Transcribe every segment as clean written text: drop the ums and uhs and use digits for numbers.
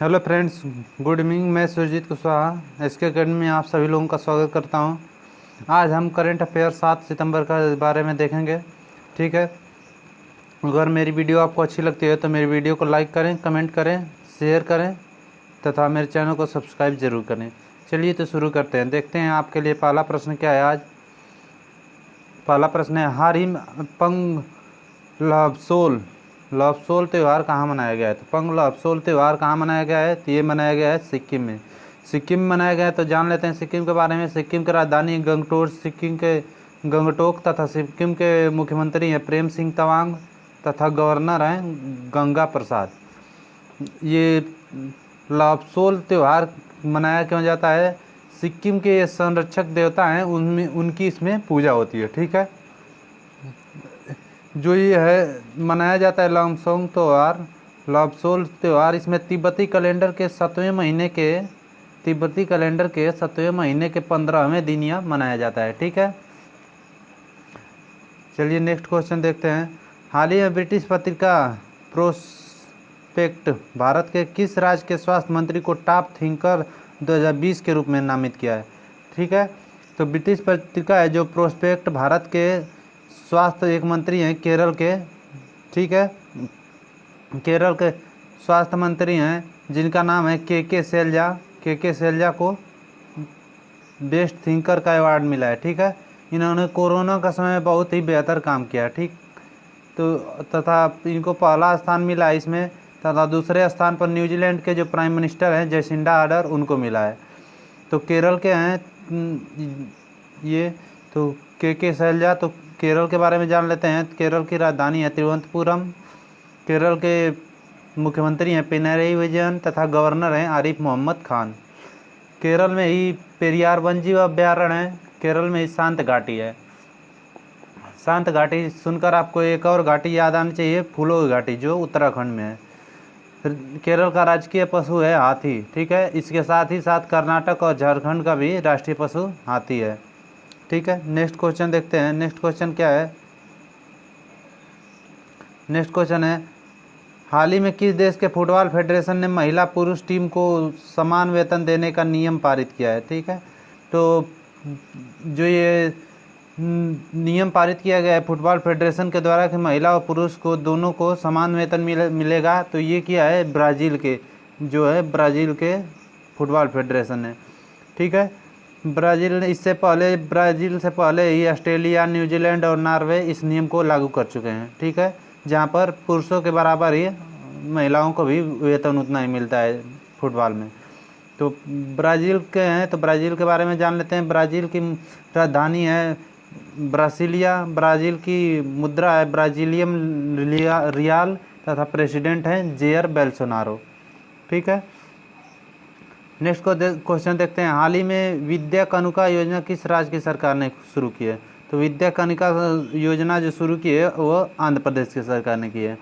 Hello friends, good evening. मैं Surjit Kushwaha SK academy में आप सभी लोगों का स्वागत करता हूं। आज हम करंट अफेयर 7 सितंबर का बारे में देखेंगे। ठीक है, अगर मेरी वीडियो आपको अच्छी लगती है तो मेरी वीडियो को लाइक करें, कमेंट करें, शेयर करें तथा मेरे चैनल को सब्सक्राइब जरूर करें। चलिए तो शुरू करते हैं। देखते हैं आपके लिए पहला प्रश्न क्या है आज। पहला प्रश्न है, हारिम पंग लहबसोल लहबसोल त्यौहार कहाँ मनाया गया है? तो पंग लहबसोल त्यौहार कहाँ मनाया गया है? तो ये मनाया गया है सिक्किम में। सिक्किम में मनाया गया है, तो जान लेते हैं सिक्किम के बारे में। सिक्किम की राजधानी गंगटोक, सिक्किम के गंगटोक तथा सिक्किम के मुख्यमंत्री हैं प्रेम सिंह तवांग तथा गवर्नर हैं गंगा प्रसाद। ये लहबसोल त्यौहार मनाया क्यों जाता है? सिक्किम के ये संरक्षक देवता हैं, उनमें उनकी इसमें पूजा होती है। ठीक है, जो ये है मनाया जाता है लहबसोल त्यौहार, इसमें तिब्बती कैलेंडर के 7वें महीने के 15वें दिन यह मनाया जाता है। ठीक है, चलिए नेक्स्ट क्वेश्चन देखते हैं। हाल ही में ब्रिटिश पत्रिका प्रोस्पेक्ट भारत के किस राज्य के स्वास्थ्य मंत्री को टॉप थिंकर 2020 के रूप में नामित किया है? ठीक है, तो ब्रिटिश पत्रिका है जो प्रोस्पेक्ट भारत के स्वास्थ्य एक मंत्री हैं केरल के। ठीक है, केरल के स्वास्थ्य मंत्री हैं जिनका नाम है के शैलजा। के शैलजा को बेस्ट थिंकर का अवार्ड मिला है। ठीक है, इन्होंने कोरोना का समय बहुत ही बेहतर काम किया। ठीक, तो तथा इनको पहला स्थान मिला है इसमें, तथा दूसरे स्थान पर न्यूजीलैंड के जो प्राइम मिनिस्टर हैं जेसिंडा आर्डर, उनको मिला है। तो केरल के हैं ये, तो के शैलजा। तो केरल के बारे में जान लेते हैं। केरल की राजधानी है तिरुवनंतपुरम। केरल के मुख्यमंत्री हैं पिनरई विजयन तथा गवर्नर हैं आरिफ मोहम्मद खान। केरल में ही पेरियार वन्यजीव अभ्यारण्य है। केरल में ही शांत घाटी है। शांत घाटी सुनकर आपको एक और घाटी याद आनी चाहिए, फूलों की घाटी, जो उत्तराखंड में है। फिर केरल का राजकीय पशु है हाथी। ठीक है, इसके साथ ही साथ कर्नाटक और झारखंड का भी राष्ट्रीय पशु हाथी है। ठीक है, नेक्स्ट क्वेश्चन देखते हैं। नेक्स्ट क्वेश्चन क्या है? नेक्स्ट क्वेश्चन है, हाल ही में किस देश के फुटबॉल फेडरेशन ने महिला पुरुष टीम को समान वेतन देने का नियम पारित किया है? ठीक है, तो जो ये नियम पारित किया गया है फुटबॉल फेडरेशन के द्वारा कि महिला और पुरुष को दोनों को समान वेतन मिलेगा, तो ये किया है ब्राज़ील के फुटबॉल फेडरेशन ने। ठीक है, ब्राज़ील से पहले ही ऑस्ट्रेलिया, न्यूजीलैंड और नॉर्वे इस नियम को लागू कर चुके हैं। ठीक है, जहाँ पर पुरुषों के बराबर ही महिलाओं को भी वेतन उतना ही मिलता है फुटबॉल में। तो ब्राज़ील के हैं, तो ब्राज़ील के बारे में जान लेते हैं। ब्राज़ील की राजधानी है ब्रासिलिया। ब्राज़ील की मुद्रा है ब्राज़ीलियम रियाल तथा प्रेसिडेंट हैं जेयर बेल्सोनारो। ठीक है, नेक्स्ट क्वेश्चन देखते हैं। हाल ही में विद्या कानुका योजना किस राज्य की सरकार ने शुरू की है? तो विद्या कानुका योजना जो शुरू की है वो आंध्र प्रदेश की सरकार ने की है।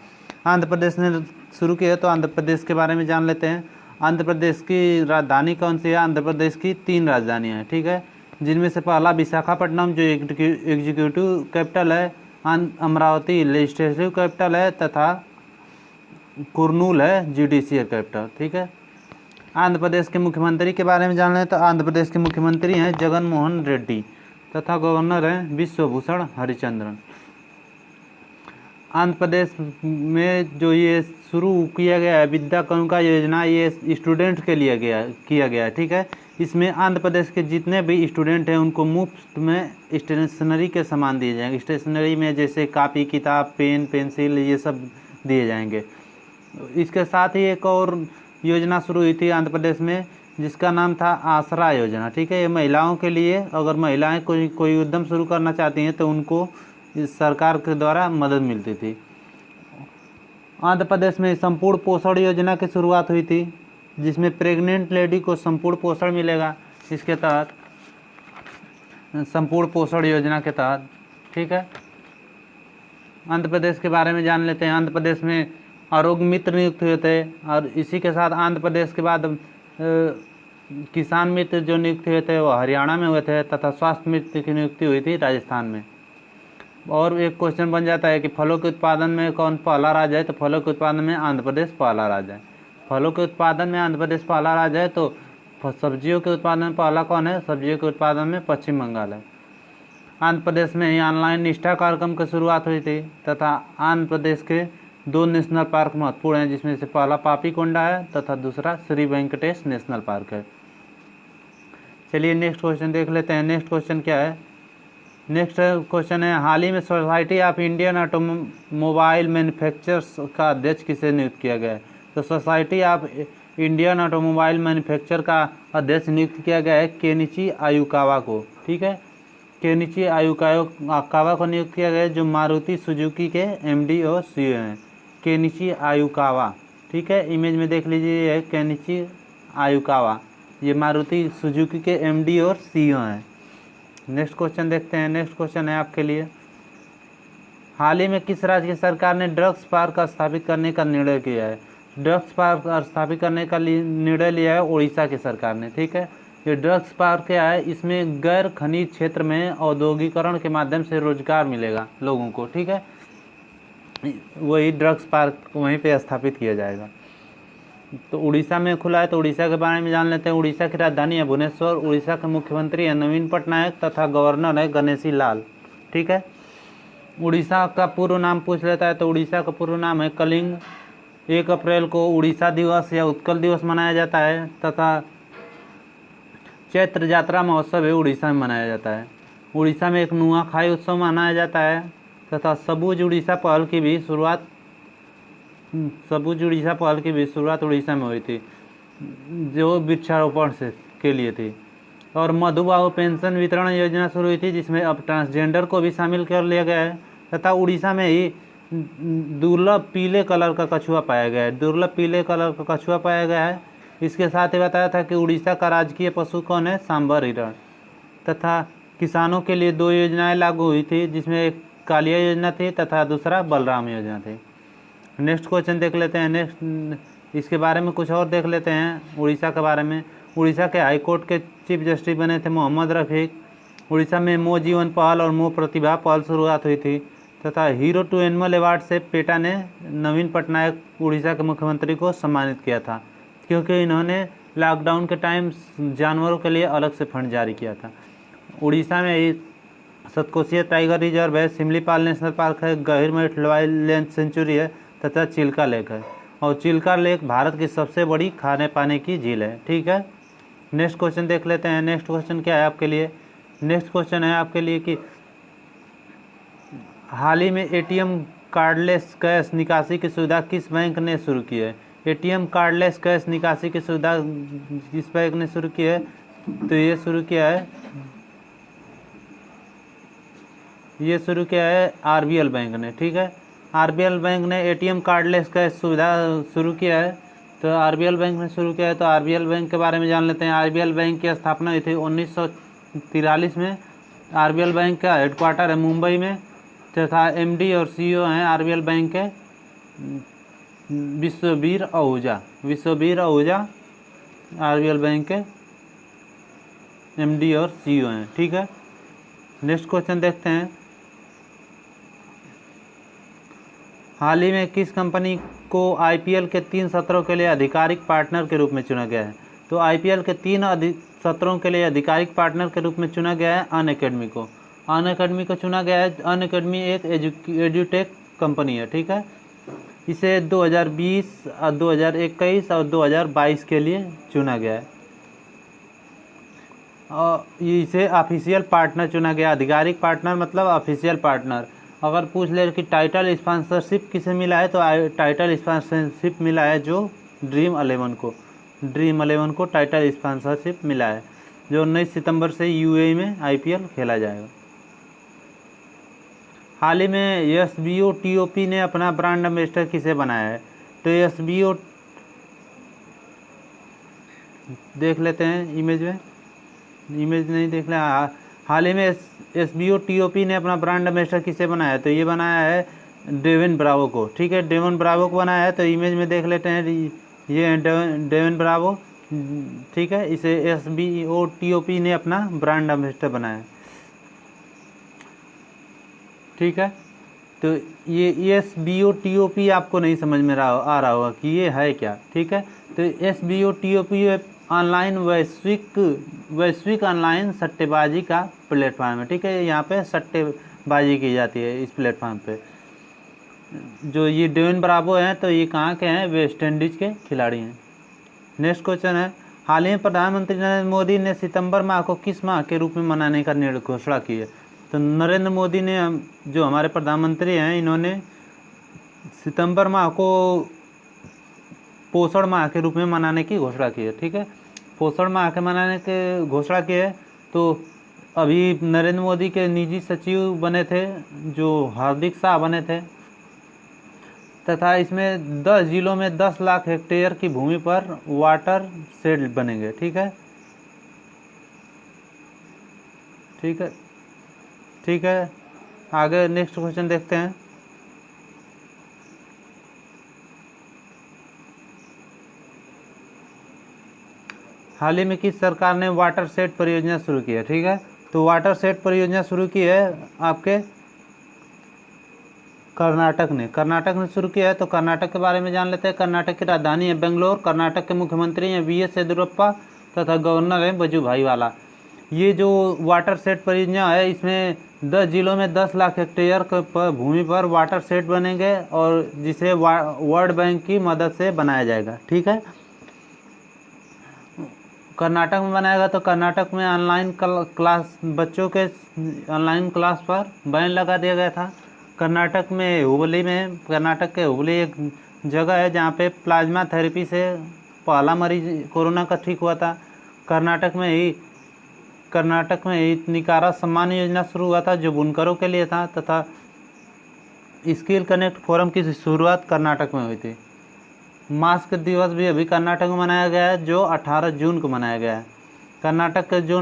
आंध्र प्रदेश ने शुरू की है, तो आंध्र प्रदेश के बारे में जान लेते हैं। आंध्र प्रदेश की राजधानी कौन सी है? आंध्र प्रदेश की 3 राजधानियाँ हैं। ठीक है, जिनमें से पहला विशाखापट्टनम जो एग्जीक्यूटिव कैपिटल है, अमरावती लेजिस्लेटिव कैपिटल है तथा कुर्नूल है जुडिशियल कैपिटल। ठीक है, आंध्र प्रदेश के मुख्यमंत्री के बारे में जान लें तो आंध्र प्रदेश के मुख्यमंत्री हैं जगन मोहन रेड्डी तथा गवर्नर हैं विश्वभूषण हरिचंद्रन। आंध्र प्रदेश में जो ये शुरू किया गया है विद्या कानुका योजना, ये स्टूडेंट के लिए किया गया है। ठीक है, इसमें आंध्र प्रदेश के जितने भी स्टूडेंट हैं उनको मुफ्त में स्टेशनरी के सामान दिए जाएंगे। स्टेशनरी में जैसे कापी, किताब, पेन, पेंसिल, ये सब दिए जाएंगे। इसके साथ ही एक और योजना शुरू हुई थी आंध्र प्रदेश में जिसका नाम था आसरा योजना। ठीक है, ये महिलाओं के लिए, अगर महिलाएं कोई उद्यम शुरू करना चाहती हैं तो उनको इस सरकार के द्वारा मदद मिलती थी। आंध्र प्रदेश में संपूर्ण पोषण योजना की शुरुआत हुई थी जिसमें प्रेग्नेंट लेडी को संपूर्ण पोषण मिलेगा। इसके तहत संपूर्ण पोषण योजना के तहत। ठीक है, आंध्र प्रदेश के बारे में जान लेते हैं। आंध्र प्रदेश में आरोग्य मित्र नियुक्त हुए थे, और इसी के साथ आंध्र प्रदेश के बाद किसान मित्र जो नियुक्त हुए थे वो हरियाणा में हुए थे, तथा स्वास्थ्य मित्र की नियुक्ति हुई थी राजस्थान में। और एक क्वेश्चन बन जाता है कि फलों के उत्पादन में कौन पहला राज्य है? तो फलों के उत्पादन में आंध्र प्रदेश पहला राज्य है। फलों के उत्पादन में आंध्र प्रदेश पहला राज्य है। तो सब्जियों के उत्पादन में पहला कौन है? सब्जियों के उत्पादन में पश्चिम बंगाल है। आंध्र प्रदेश में ही ऑनलाइन निष्ठा कार्यक्रम की शुरुआत हुई थी तथा आंध्र प्रदेश के 2 नेशनल पार्क महत्वपूर्ण हैं, जिसमें से पहला पापीकोंडा है तथा दूसरा श्री वेंकटेश नेशनल पार्क है। चलिए नेक्स्ट क्वेश्चन देख लेते हैं। नेक्स्ट क्वेश्चन क्या है? नेक्स्ट क्वेश्चन है, हाल ही में society of Indian automobile manufacturers का अध्यक्ष किसे नियुक्त किया गया है? तो society of Indian automobile manufacture का अध्यक्ष नियुक्त किया गया है केनिची आयुकावा को। ठीक है, केनिची आयुकावा को नियुक्त किया गया है, जो मारुति सुजुकी के एमडी और सीईओ हैं। केनिची आयुकावा, ठीक है, इमेज में देख लीजिए, ये केनिची आयुकावा, ये मारुति सुजुकी के एमडी और सीईओ हैं। नेक्स्ट क्वेश्चन देखते हैं। नेक्स्ट क्वेश्चन है आपके लिए, हाल ही में किस राज्य की सरकार ने ड्रग्स पार्क स्थापित करने का निर्णय किया है? ड्रग्स पार्क स्थापित करने का निर्णय लिया है उड़ीसा की सरकार ने। ठीक है, ये ड्रग्स पार्क क्या है? इसमें गैर खनिज क्षेत्र में औद्योगिकरण के माध्यम से रोजगार मिलेगा लोगों को। ठीक है, वही ड्रग्स पार्क वहीं पे स्थापित किया जाएगा। तो उड़ीसा में खुला है, तो उड़ीसा के बारे में जान लेते हैं। उड़ीसा की राजधानी है भुवनेश्वर। उड़ीसा के मुख्यमंत्री है नवीन पटनायक तथा गवर्नर है गणेशी लाल। ठीक है, उड़ीसा का पूर्व नाम पूछ लेता है, तो उड़ीसा का पूर्व नाम है कलिंग। 1 अप्रैल को उड़ीसा दिवस या उत्कल दिवस मनाया जाता है तथा चैत्र यात्रा महोत्सव है उड़ीसा में मनाया जाता है। उड़ीसा में एक नुआखाई उत्सव मनाया जाता है तथा सबुज उड़ीसा पहल की भी शुरुआत उड़ीसा में हुई थी, जो वृक्षारोपण से के लिए थी। और मधुबाबू पेंशन वितरण योजना शुरू हुई थी, जिसमें अब ट्रांसजेंडर को भी शामिल कर लिया गया है। तथा उड़ीसा में ही दुर्लभ पीले कलर का कछुआ पाया गया है। दुर्लभ पीले कलर का कछुआ पाया गया है। इसके साथ ही बताया था कि उड़ीसा का राजकीय पशु कौन है? सांबर हिरण। तथा किसानों के लिए 2 योजनाएं लागू हुई थी, जिसमें एक कालिया योजना थी तथा दूसरा बलराम योजना थी। नेक्स्ट क्वेश्चन देख लेते हैं। नेक्स्ट इसके बारे में कुछ और देख लेते हैं उड़ीसा के बारे में। उड़ीसा के हाई कोर्ट के चीफ जस्टिस बने थे मोहम्मद रफ़ीक। उड़ीसा में मो जीवन पहल और मो प्रतिभा पहल शुरुआत हुई थी तथा हीरो टू एनिमल अवार्ड से पेटा ने नवीन पटनायक उड़ीसा के मुख्यमंत्री को सम्मानित किया था, क्योंकि इन्होंने लॉकडाउन के टाइम जानवरों के लिए अलग से फंड जारी किया था। उड़ीसा में ही सतकोशिया टाइगर रिजर्व है, सिमलीपाल नेशनल पार्क है, गहिरमठ वाइल्ड लाइफ सेंचुरी है तथा चिल्का लेक है। और चिल्का लेक भारत की सबसे बड़ी खाने पानी की झील है। ठीक है, नेक्स्ट क्वेश्चन देख लेते हैं। नेक्स्ट क्वेश्चन क्या है आपके लिए? नेक्स्ट क्वेश्चन है आपके लिए कि हाल ही में एटीएम कार्डलेस कैश निकासी की सुविधा किस बैंक ने शुरू की है? एटीएम कार्डलेस कैश निकासी की सुविधा किस बैंक ने शुरू की है? तो ये शुरू किया है आरबीएल बैंक ने। ठीक है, आरबीएल बैंक ने एटीएम कार्डलेस कैश सुविधा शुरू किया है। तो आरबीएल बैंक ने शुरू किया है, तो आरबीएल बैंक के बारे में जान लेते हैं। आरबीएल बैंक की स्थापना हुई थी 1943 में। आरबीएल बैंक का हेडक्वार्टर है मुंबई में तथा एमडी और सीईओ हैं आरबीएल बैंक के विश्ववीर आहूजा आरबीएल बैंक के एमडी और सीईओ हैं। ठीक है, नेक्स्ट क्वेश्चन देखते हैं। हाल ही में किस कंपनी को आईपीएल के 3 सत्रों के लिए आधिकारिक पार्टनर के रूप में चुना गया है? तो आईपीएल के 3 सत्रों के लिए आधिकारिक पार्टनर के रूप में चुना गया है अनअकैडमी को। अनअकैडमी को चुना गया है। अनअकैडमी एक एजुटेक कंपनी है। ठीक है, इसे 2020, 2021 और 2022 के लिए चुना गया है और इसे ऑफिशियल पार्टनर चुना गया। आधिकारिक पार्टनर मतलब ऑफिशियल पार्टनर। अगर पूछ ले कि टाइटल स्पॉन्सरशिप किसे मिला है, तो टाइटल स्पॉन्सरशिप मिला है जो ड्रीम 11 को टाइटल स्पॉन्सरशिप मिला है, जो 19 सितंबर से यूएई में आईपीएल खेला जाएगा। हाल ही में एसबीओ टीओपी ने अपना ब्रांड एम्बेसडर किसे बनाया है? तो एसबीओ देख लेते हैं इमेज नहीं देख ले। हाल ही में एसबीओ टीओपी ने अपना ब्रांड एम्बेसडर किसे बनाया है? तो ये बनाया है डेविन ब्रावो को। ठीक है, डेविन ब्रावो को बनाया है। तो इमेज में देख लेते हैं, ये डेविन ब्रावो। ठीक है, इसे एसबीओ टीओपी ने अपना ब्रांड एम्बेसडर बनाया है। ठीक है, तो तो ये SBOTOP आपको नहीं समझ में आ रहा होगा कि ये है क्या, ठीक है। तो SBOTOP ऑनलाइन वैश्विक ऑनलाइन सट्टेबाजी का प्लेटफॉर्म है, ठीक है। यहाँ पे सट्टेबाजी की जाती है इस प्लेटफॉर्म पे। जो ये डेविन ब्रावो हैं तो ये कहाँ के हैं, वेस्ट इंडीज़ के खिलाड़ी हैं। नेक्स्ट क्वेश्चन है, हाल ही में प्रधानमंत्री नरेंद्र मोदी ने सितंबर माह को किस माह के रूप में मनाने का घोषणा की है। तो नरेंद्र मोदी ने, जो हमारे प्रधानमंत्री हैं, इन्होंने सितंबर माह को पोषण माह के रूप में मनाने की घोषणा की है, ठीक है। पोषण माह के मनाने की घोषणा की है। तो अभी नरेंद्र मोदी के निजी सचिव बने थे जो हार्दिक शाह बने थे, तथा इसमें 10 जिलों में 10 लाख हेक्टेयर की भूमि पर वाटर शेड बनेंगे, ठीक है, ठीक है, ठीक है। आगे नेक्स्ट क्वेश्चन देखते हैं। हाल ही में किस सरकार ने वाटर शेड परियोजना शुरू की है, ठीक है। तो वाटर शेड परियोजना शुरू की है आपके कर्नाटक ने शुरू किया है। तो कर्नाटक के बारे में जान लेते हैं। कर्नाटक की राजधानी है बेंगलोर। कर्नाटक के मुख्यमंत्री हैं BS येदियुरप्पा तथा गवर्नर हैं वजुभाई वाला। ये जो वाटर शेड परियोजना है, इसमें 10 जिलों में 10 लाख हेक्टेयर भूमि पर वाटर शेड बनेंगे और जिसे वर्ल्ड बैंक की मदद से बनाया जाएगा, ठीक है। कर्नाटक में बनाएगा तो कर्नाटक में ऑनलाइन क्लास, बच्चों के ऑनलाइन क्लास पर बैन लगा दिया गया था। कर्नाटक के हुबली एक जगह है जहाँ पे प्लाज्मा थेरेपी से पहला मरीज कोरोना का ठीक हुआ था। कर्नाटक में ही निकारा सम्मान योजना शुरू हुआ था जो बुनकरों के लिए था, तथा स्किल कनेक्ट फोरम की शुरुआत कर्नाटक में हुई थी। मास्क दिवस भी अभी कर्नाटक में मनाया गया है जो 18 जून को मनाया गया है। कर्नाटक के जो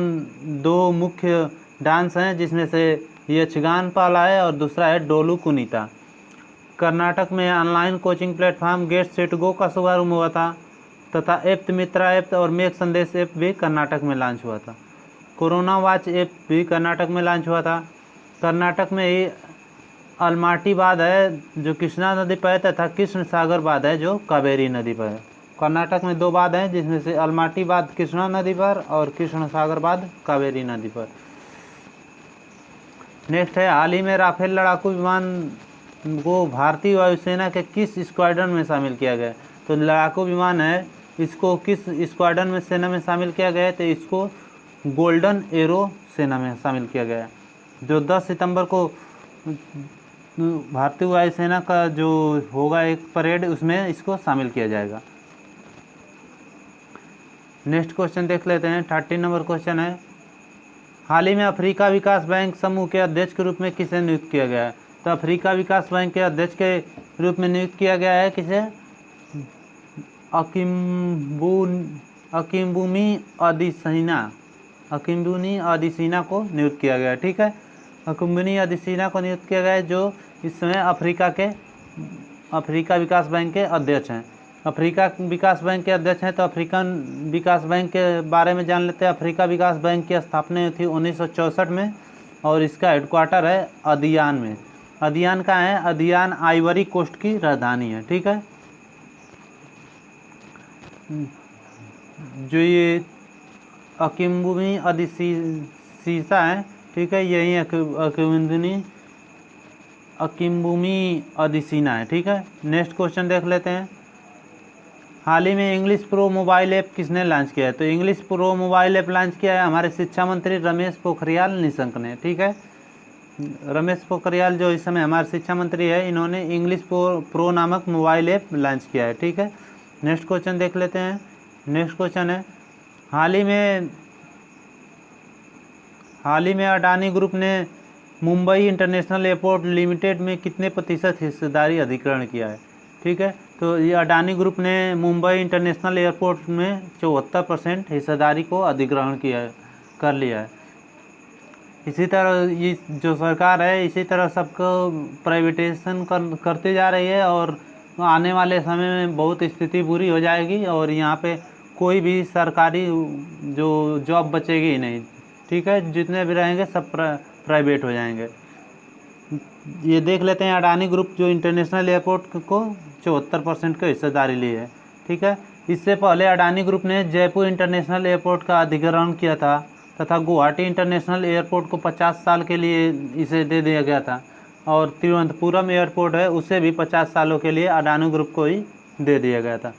2 मुख्य डांस हैं जिसमें से यक्षगान पाला है और दूसरा है डोलू कुनीता। कर्नाटक में online coaching platform get set go का शुभारंभ हुआ था, तथा एप्त मित्रा ऐप और मेघ संदेश ऐप भी कर्नाटक में लॉन्च हुआ था। कोरोना वॉच ऐप भी कर्नाटक में लॉन्च हुआ था। कर्नाटक में ही अलमाटी बांध है जो कृष्णा नदी पर है, तथा कृष्ण सागर बांध है जो कावेरी नदी पर है। कर्नाटक में 2 बांध हैं जिसमें से अलमाटी बांध कृष्णा नदी पर और कृष्ण सागर बांध कावेरी नदी पर। नेक्स्ट है, हाल ही में राफेल लड़ाकू विमान को भारतीय वायुसेना के किस स्क्वाड्रन में शामिल किया गया। तो लड़ाकू विमान है, इसको किस स्क्वाड्रन में सेना में शामिल किया गया है। तो इसको गोल्डन एरो सेना में शामिल किया गया है, जो 10 सितंबर को भारतीय वायुसेना का जो होगा एक परेड, उसमें इसको शामिल किया जाएगा। नेक्स्ट क्वेश्चन देख लेते हैं। 13 नंबर क्वेश्चन है, हाल ही में अफ्रीका विकास बैंक समूह के अध्यक्ष के रूप में किसे नियुक्त किया गया है। तो अफ्रीका विकास बैंक के अध्यक्ष के रूप में नियुक्त किया गया है किसे, अकिम्बुनी अदिसीना को नियुक्त किया गया है, ठीक है। अकिम्बुनी अदिसीना को नियुक्त किया गया है जो इस समय अफ्रीका विकास बैंक के अध्यक्ष हैं। अफ्रीका विकास बैंक के अध्यक्ष हैं तो अफ्रीकन विकास बैंक के बारे में जान लेते हैं। अफ्रीका विकास बैंक की स्थापना हुई थी 1964 में और इसका हेडक्वार्टर है अदियान में। अदियान कहाँ है, अदियान आइवरी कोस्ट की राजधानी है, ठीक है। जो ये अकिम्बुनी अदिसीसा है, ठीक है, यही अकिम्बुनी अदिसीना है, ठीक है। नेक्स्ट क्वेश्चन देख लेते हैं। हाल ही में इंग्लिश प्रो मोबाइल ऐप किसने लॉन्च किया है। तो English pro mobile app launch किया है हमारे शिक्षा मंत्री रमेश पोखरियाल निशंक ने, ठीक है। रमेश पोखरियाल जो इस समय हमारे शिक्षा मंत्री है, इन्होंने इंग्लिश प्रो नामक मोबाइल ऐप लॉन्च किया है, ठीक है। नेक्स्ट क्वेश्चन देख लेते हैं। नेक्स्ट क्वेश्चन है, हाल ही में अडानी ग्रुप ने मुंबई इंटरनेशनल एयरपोर्ट लिमिटेड में कितने प्रतिशत हिस्सेदारी अधिग्रहण किया है, ठीक है। तो ये अडानी ग्रुप ने मुंबई इंटरनेशनल एयरपोर्ट में 74% हिस्सेदारी को अधिग्रहण कर लिया है। इसी तरह ये जो सरकार है इसी तरह सबको प्राइवेटाइजेशन करते जा रही है और आने वाले समय में बहुत स्थिति बुरी हो जाएगी और यहाँ पे कोई भी सरकारी जो जॉब बचेगी ही नहीं, ठीक है। जितने भी रहेंगे सब प्राइवेट हो जाएंगे। ये देख लेते हैं अडानी ग्रुप जो इंटरनेशनल एयरपोर्ट को 74% की हिस्सेदारी ली है। ठीक है, इससे पहले अडानी ग्रुप ने जयपुर इंटरनेशनल एयरपोर्ट का अधिग्रहण किया था तथा गुवाहाटी इंटरनेशनल एयरपोर्ट को 50 साल के लिए इसे दे दिया गया था, और तिरुवनंतपुरम एयरपोर्ट है उसे भी 50 सालों के लिए अडानी ग्रुप को ही दे दिया गया था।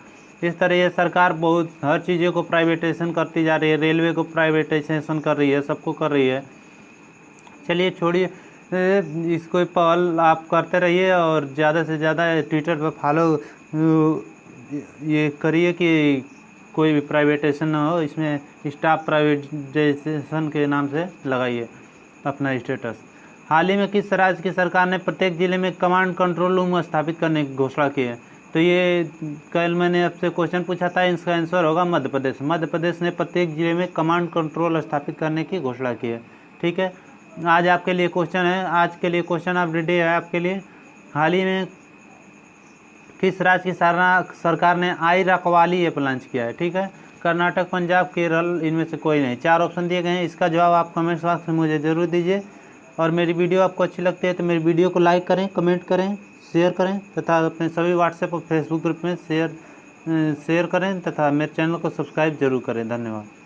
इस तरह ये सरकार बहुत हर चीज़ों को प्राइवेटाइजेशन करती जा रही है, रेलवे को प्राइवेटाइजेशन कर रही है, सबको कर रही है। चलिए छोड़िए, इसको पहल आप करते रहिए और ज़्यादा से ज़्यादा ट्विटर पर फॉलो ये करिए कि कोई भी प्राइवेटाइजेशन ना हो, इसमें स्टाफ प्राइवेटाइजेशन के नाम से लगाइए अपना स्टेटस। हाल ही में किस राज्य की सरकार ने प्रत्येक जिले में कमांड कंट्रोल रूम स्थापित करने की घोषणा की है? तो ये कल मैंने आपसे क्वेश्चन पूछा था, इसका आंसर होगा मध्य प्रदेश। मध्य प्रदेश ने प्रत्येक जिले में कमांड कंट्रोल स्थापित करने की घोषणा की है। ठीक है, आज आपके लिए क्वेश्चन है, आज के लिए क्वेश्चन ऑफ द डे है आपके लिए, हाल ही में किस राज्य की सरकार ने आई रखवाली ऐप लॉन्च किया है? ठीक है, कर्नाटक, पंजाब, केरल, इनमें से कोई नहीं। 4 ऑप्शन दिए गए हैं, इसका जवाब आप कमेंट बॉक्स में मुझे ज़रूर दीजिए। और मेरी वीडियो आपको अच्छी लगती है तो मेरी वीडियो को लाइक करें, कमेंट करें, शेयर करें तथा अपने सभी व्हाट्सएप और फेसबुक ग्रुप में शेयर करें तथा मेरे चैनल को सब्सक्राइब जरूर करें। धन्यवाद।